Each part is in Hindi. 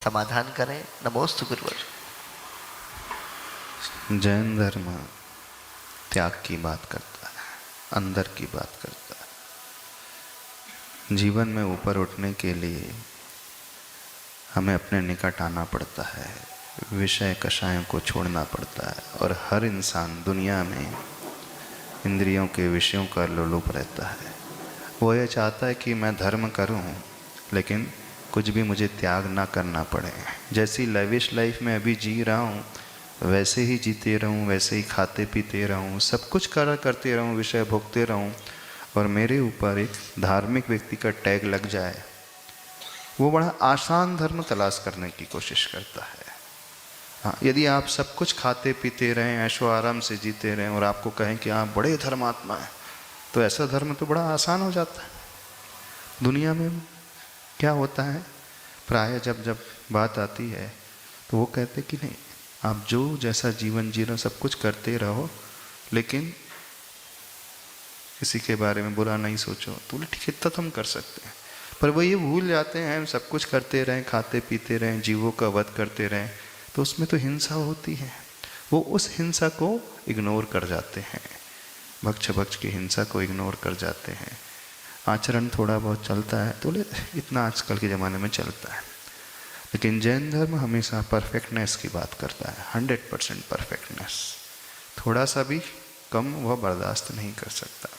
समाधान करें। नमोस्तु गुरुवर। जैन धर्म त्याग की बात करता है, अंदर की बात करता है। जीवन में ऊपर उठने के लिए हमें अपने निकट आना पड़ता है, विषय कषायों को छोड़ना पड़ता है। और हर इंसान दुनिया में इंद्रियों के विषयों का लोलुप रहता है। वो ये चाहता है कि मैं धर्म करूं, लेकिन कुछ भी मुझे त्याग ना करना पड़े। जैसी लैविश लाइफ में अभी जी रहा हूँ वैसे ही जीते रहूं, वैसे ही खाते पीते रहूं, सब कुछ करते रहूं, विषय भोगते रहूं, और मेरे ऊपर एक धार्मिक व्यक्ति का टैग लग जाए। वो बड़ा आसान धर्म तलाश करने की कोशिश करता है। हाँ, यदि आप सब कुछ खाते पीते रहें, ऐशो आराम से जीते रहें और आपको कहें कि आप बड़े धर्मात्मा हैं, तो ऐसा धर्म तो बड़ा आसान हो जाता है। दुनिया में क्या होता है, प्राय जब जब बात आती है तो वो कहते कि नहीं, आप जो जैसा जीवन जी रहे हो सब कुछ करते रहो, लेकिन किसी के बारे में बुरा नहीं सोचो। तो बोले ठीक है, इतना तो हम कर सकते हैं। पर वो ये भूल जाते हैं हम सब कुछ करते रहें, खाते पीते रहें, जीवों का वध करते रहें, तो उसमें तो हिंसा होती है। वो उस हिंसा को इग्नोर कर जाते हैं, भक्ष भक्ष की हिंसा को इग्नोर कर जाते हैं। आचरण थोड़ा बहुत चलता है, तो इतना आजकल के ज़माने में चलता है। लेकिन जैन धर्म हमेशा परफेक्टनेस की बात करता है, 100% परफेक्टनेस। थोड़ा सा भी कम वह बर्दाश्त नहीं कर सकता।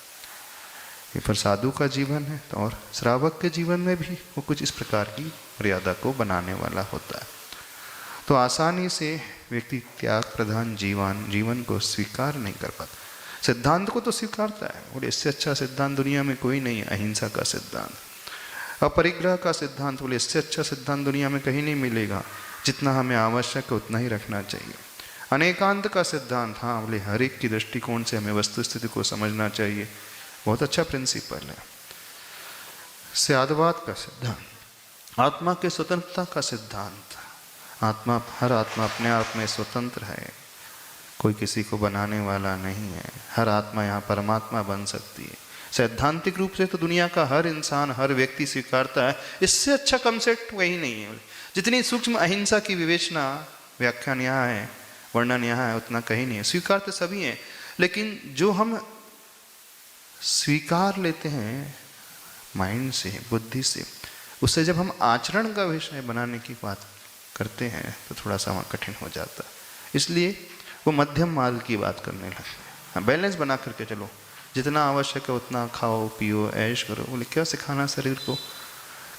ये पर साधु का जीवन है, तो और श्रावक के जीवन में भी वो कुछ इस प्रकार की मर्यादा को बनाने वाला होता है। तो आसानी से व्यक्ति त्याग प्रधान जीवन को स्वीकार नहीं कर पाता। सिद्धांत को तो स्वीकारता है, और इससे अच्छा सिद्धांत दुनिया में कोई नहीं है। अहिंसा का सिद्धांत, अपरिग्रह का सिद्धांत, बोले इससे अच्छा सिद्धांत दुनिया में कहीं नहीं मिलेगा। जितना हमें आवश्यक है उतना ही रखना चाहिए। अनेकांत का सिद्धांत, हाँ बोले हर एक की दृष्टिकोण से हमें वस्तु स्थिति को समझना चाहिए, बहुत अच्छा प्रिंसिपल है। स्यादवाद का सिद्धांत, आत्मा के स्वतंत्रता का सिद्धांत, हर आत्मा अपने आप में स्वतंत्र है, कोई किसी को बनाने वाला नहीं है। हर आत्मा यहाँ परमात्मा बन सकती है। सैद्धांतिक रूप से तो दुनिया का हर इंसान, हर व्यक्ति स्वीकारता है। इससे अच्छा कंसेप्ट वही नहीं है। जितनी सूक्ष्म अहिंसा की विवेचना, व्याख्यान यहाँ है, वर्णन यहाँ है, उतना कहीं नहीं है। स्वीकारते सभी हैं, लेकिन जो हम स्वीकार लेते हैं माइंड से, बुद्धि से, उससे जब हम आचरण का विषय बनाने की बात करते हैं तो थोड़ा सा वहाँ कठिन हो जाता है। इसलिए वो मध्यम मार्ग की बात करने लगते हैं। बैलेंस बना करके चलो, जितना आवश्यक है उतना खाओ पियो ऐश करो। बोले क्या सिखाना शरीर को,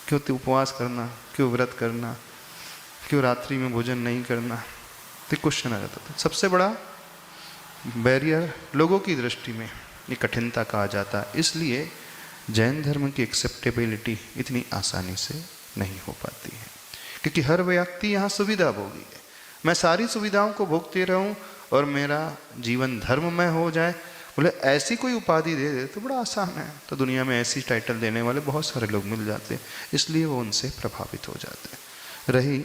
क्यों उपवास करना, क्यों व्रत करना, क्यों रात्रि में भोजन नहीं करना, तो क्वेश्चन आ जाता था। सबसे बड़ा बैरियर लोगों की दृष्टि में ये कठिनता कहा जाता है। इसलिए जैन धर्म की एक्सेप्टेबिलिटी इतनी आसानी से नहीं हो पाती है, क्योंकि हर व्यक्ति यहाँ सुविधा भोगी है। मैं सारी सुविधाओं को भोगते रहूं और मेरा जीवन धर्ममय हो जाए, बोले ऐसी कोई उपाधि दे दे तो बड़ा आसान है। तो दुनिया में ऐसी टाइटल देने वाले बहुत सारे लोग मिल जाते हैं, इसलिए वो उनसे प्रभावित हो जाते हैं। रही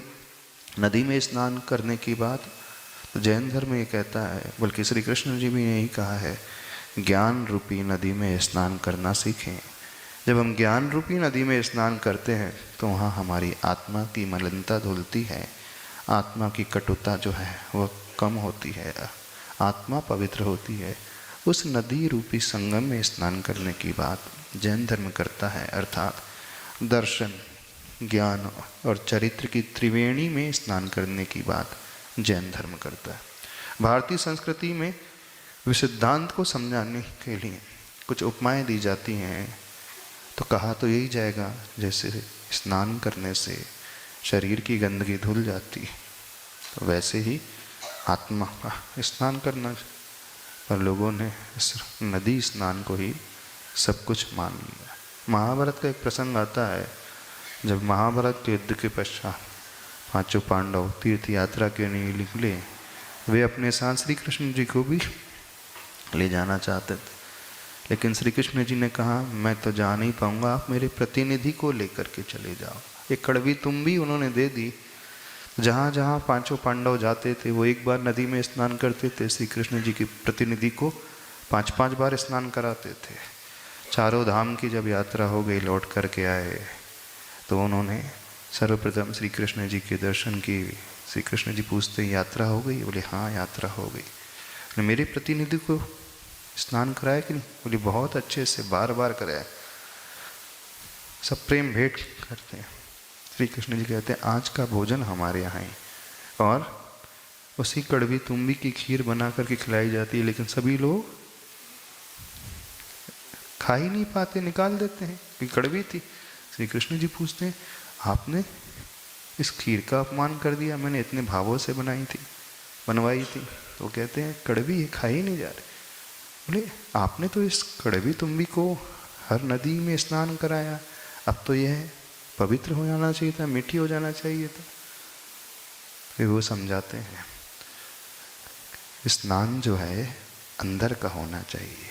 नदी में स्नान करने की बात, तो जैन धर्म ये कहता है, बल्कि श्री कृष्ण जी भी यही कहा है, ज्ञान रूपी नदी में स्नान करना सीखें। जब हम ज्ञान रूपी नदी में स्नान करते हैं तो वहाँ हमारी आत्मा की मलिनता धुलती है, आत्मा की कटुता जो है वह कम होती है, आत्मा पवित्र होती है। उस नदी रूपी संगम में स्नान करने की बात जैन धर्म करता है, अर्थात दर्शन, ज्ञान और चरित्र की त्रिवेणी में स्नान करने की बात जैन धर्म करता है। भारतीय संस्कृति में सिद्धांत को समझाने के लिए कुछ उपमाएं दी जाती हैं, तो कहा तो यही जाएगा जैसे स्नान करने से शरीर की गंदगी धुल जाती है, तो वैसे ही आत्मा का स्नान करना। पर लोगों ने इस नदी स्नान को ही सब कुछ मान लिया। महाभारत का एक प्रसंग आता है, जब महाभारत के युद्ध के पश्चात पांचों पांडव तीर्थ यात्रा के लिए निकले, वे अपने साथ श्री कृष्ण जी को भी ले जाना चाहते थे, लेकिन श्री कृष्ण जी ने कहा मैं तो जा नहीं पाऊंगा, आप मेरे प्रतिनिधि को लेकर के चले जाओ। एक कड़वी तुम भी उन्होंने दे दी। जहाँ जहाँ पांचों पांडव जाते थे वो एक बार नदी में स्नान करते थे, श्री कृष्ण जी के प्रतिनिधि को 5-5 बार स्नान कराते थे। चारों धाम की जब यात्रा हो गई, लौट करके आए, तो उन्होंने सर्वप्रथम श्री कृष्ण जी के दर्शन की। श्री कृष्ण जी पूछते यात्रा हो गई? बोले हाँ यात्रा हो गई। बोले मेरे प्रतिनिधि को स्नान कराया कि नहीं? बोले बहुत अच्छे से, बार बार कराया। सब प्रेम भेंट करते हैं। श्री कृष्ण जी कहते हैं आज का भोजन हमारे यहाँ है, और उसी कड़वी तुम्बी की खीर बना करके खिलाई जाती है, लेकिन सभी लोग खा ही नहीं पाते, निकाल देते हैं क्योंकि कड़वी थी। श्री कृष्ण जी पूछते हैं आपने इस खीर का अपमान कर दिया, मैंने इतने भावों से बनवाई थी। तो कहते हैं कड़वी है, खा ही नहीं जा रही। बोले आपने तो इस कड़वी तुम्बी को हर नदी में स्नान कराया, अब तो यह पवित्र हो जाना चाहिए था, मीठी हो जाना चाहिए था। फिर वो समझाते हैं स्नान जो है अंदर का होना चाहिए,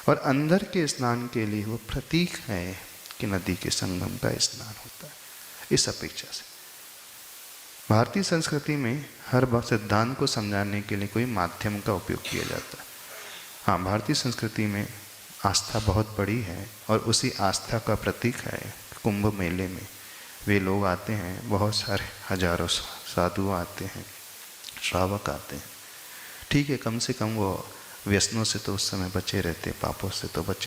और अंदर के स्नान के लिए वो प्रतीक है कि नदी के संगम का स्नान होता है। इस अपेक्षा से भारतीय संस्कृति में हर सिद्धांत को समझाने के लिए कोई माध्यम का उपयोग किया जाता है। हाँ, भारतीय संस्कृति में आस्था बहुत बड़ी है, और उसी आस्था का प्रतीक है कुंभ मेले में वे लोग आते हैं, बहुत सारे हजारों साधु आते हैं, श्रावक आते हैं। ठीक है, कम से कम वो व्यसनों से तो उस समय बचे रहते, पापों से तो बचे